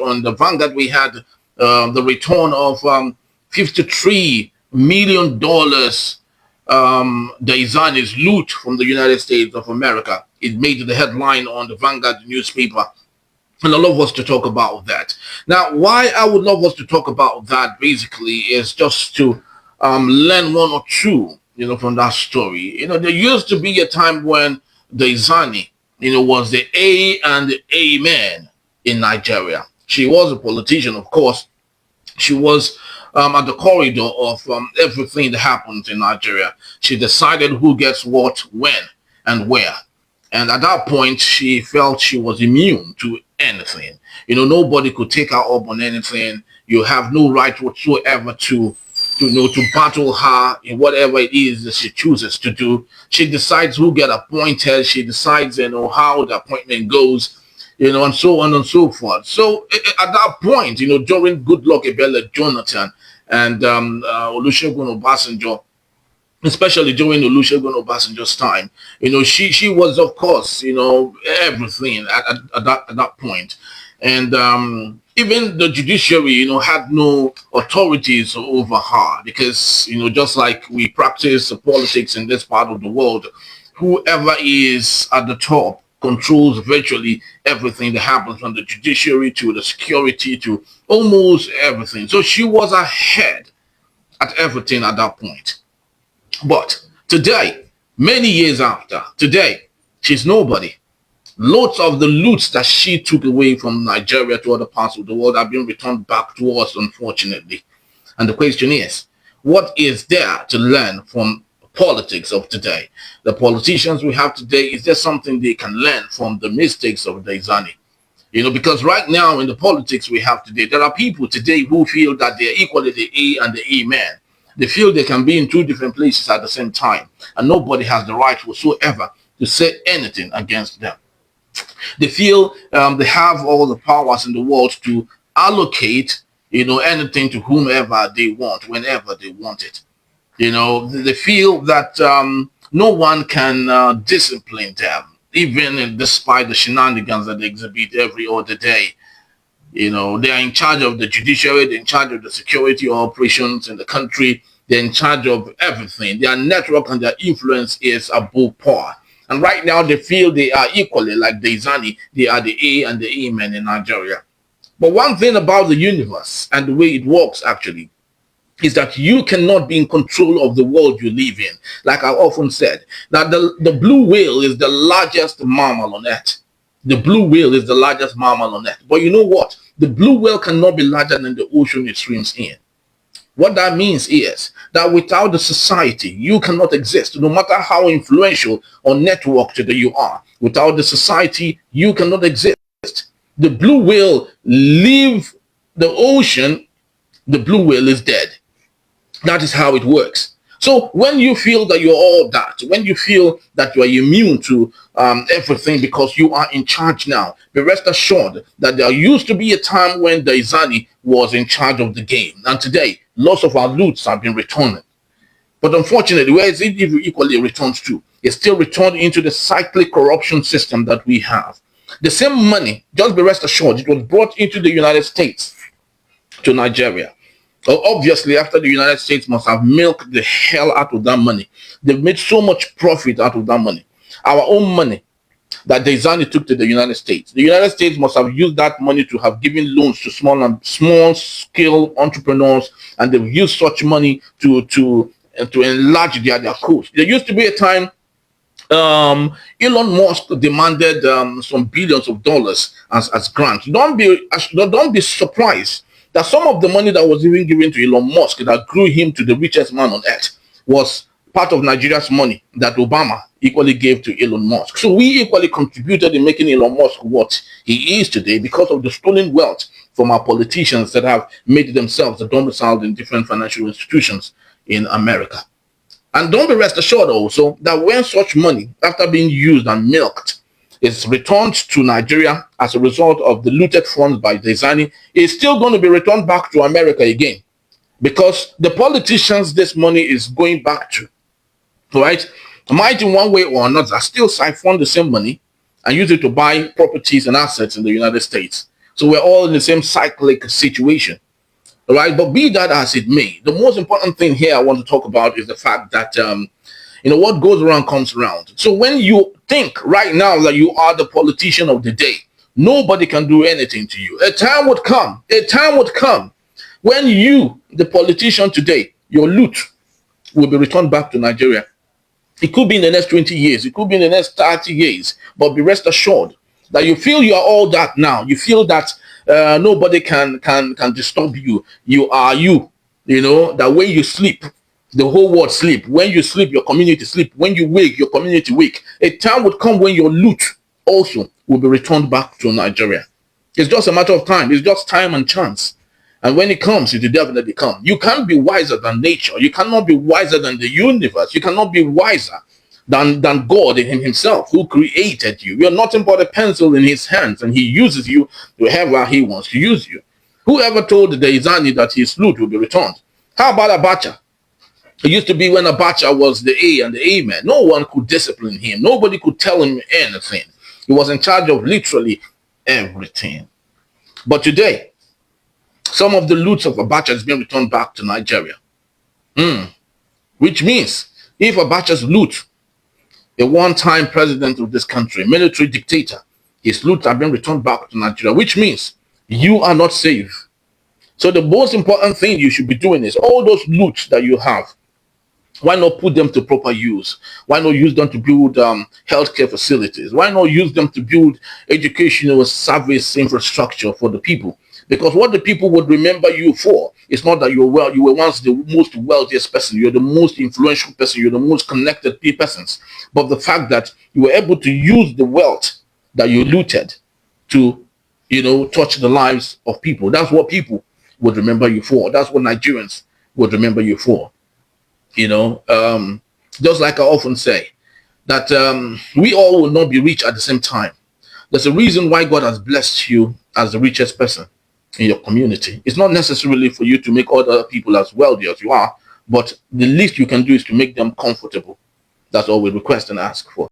On the Vanguard, we had the return of $53 million. Diezani's loot from the United States of America. It made the headline on the Vanguard newspaper. And I love us to talk about that. Now, why I would love us to talk about that basically is just to learn one or two, from that story. There used to be a time when Diezani, was the A and the A man in Nigeria. She was a politician, of course. She was at the corridor of everything that happens in Nigeria. She decided who gets what, when, and where. And at that point, she felt she was immune to anything. Nobody could take her up on anything. You have no right whatsoever to battle her in whatever it is that she chooses to do. She decides who get appointed. She decides, how the appointment goes, and so on and so forth. So at that point, during Goodluck Ebele Jonathan and Olusegun Obasanjo, especially during Olusegun Obasanjo's time, she was, of course, everything at that point. And even the judiciary, had no authorities over her because, just like we practice politics in this part of the world, whoever is at the top controls virtually everything that happens from the judiciary to the security to almost everything. So she was ahead at everything at that point. But today, many years after, today, she's nobody. Lots of the loots that she took away from Nigeria to other parts of the world have been returned back to us, unfortunately. And the question is, what is there to learn from politics of today? The politicians we have today, is there something they can learn from the mistakes of Diezani? Because right now in the politics we have today, there are people today who feel that they're equally the A and the A man. They feel they can be in two different places at the same time, and nobody has the right whatsoever to say anything against them. They feel they have all the powers in the world to allocate, anything to whomever they want, whenever they want it. They feel that no one can discipline them, even despite the shenanigans that they exhibit every other day. They are in charge of the judiciary, they're in charge of the security operations in the country, they're in charge of everything. Their network and their influence is above par. And right now they feel they are equally like Diezani, they are the A and the A men in Nigeria. But one thing about the universe and the way it works actually is that you cannot be in control of the world you live in. Like I often said, that the blue whale is the largest mammal on earth. The blue whale is the largest mammal on earth. But you know what? The blue whale cannot be larger than the ocean it swims in. What that means is that without the society, you cannot exist. No matter how influential or networked you are, without the society, you cannot exist. The blue whale leave the ocean, the blue whale is dead. That is how it works. So when you feel that you're all that, when you feel that you are immune to everything because you are in charge now, be rest assured that there used to be a time when Diezani was in charge of the game. And today, lots of our loots have been returned. But unfortunately, where is it equally returned to? It's still returned into the cyclic corruption system that we have. The same money, just be rest assured, it was brought into the United States to Nigeria. Well, obviously, after the United States must have milked the hell out of that money. They've made so much profit out of that money. Our own money that Diezani took to the United States. The United States must have used that money to have given loans to small scale entrepreneurs, and they've used such money to enlarge their coast. There used to be a time Elon Musk demanded some billions of dollars as grants. Don't be surprised that some of the money that was even given to Elon Musk that grew him to the richest man on earth was part of Nigeria's money that Obama equally gave to Elon Musk. So we equally contributed in making Elon Musk what he is today because of the stolen wealth from our politicians that have made themselves domiciled in different financial institutions in America. And don't be rest assured also that when such money, after being used and milked, is returned to Nigeria as a result of the looted funds by Diezani, it's still going to be returned back to America again. Because the politicians this money is going back to, right, might in one way or another still siphon the same money and use it to buy properties and assets in the United States. So we're all in the same cyclic situation. All right. But be that as it may, the most important thing here I want to talk about is the fact that what goes around comes around. So when you think right now that you are the politician of the day, nobody can do anything to you. A time would come when you, the politician today, your loot will be returned back to Nigeria. It could be in the next 20 years, it could be in the next 30 years, but be rest assured that you feel you are all that now. You feel that nobody can disturb you. You are you. You know that when you sleep, the whole world sleep. When you sleep, your community sleep. When you wake, your community wake. A time would come when your loot also will be returned back to Nigeria. It's just a matter of time. It's just time and chance. And when it comes, it will definitely come. You can't be wiser than nature. You cannot be wiser than the universe. You cannot be wiser than God in himself who created you. You're nothing but a pencil in his hands, and he uses you wherever he wants to use you. Whoever told the Diezani that his loot will be returned? How about Abacha? It used to be when Abacha was the A and the A man. No one could discipline him. Nobody could tell him anything. He was in charge of literally everything. But today, some of the loot of Abacha has been returned back to Nigeria. Which means if Abacha's loot, a one-time president of this country, military dictator, his loot have been returned back to Nigeria, which means you are not safe. So the most important thing you should be doing is all those loot that you have, why not put them to proper use? Why not use them to build healthcare facilities? Why not use them to build educational service infrastructure for the people? Because what the people would remember you for is not that you were once the most wealthiest person, you're the most influential person, you're the most connected persons, but the fact that you were able to use the wealth that you looted to, touch the lives of people. That's what people would remember you for. That's what Nigerians would remember you for. Just like I often say, that we all will not be rich at the same time. There's a reason why God has blessed you as the richest person in your community. It's not necessarily for you to make other people as wealthy as you are, but the least you can do is to make them comfortable. That's all we request and ask for.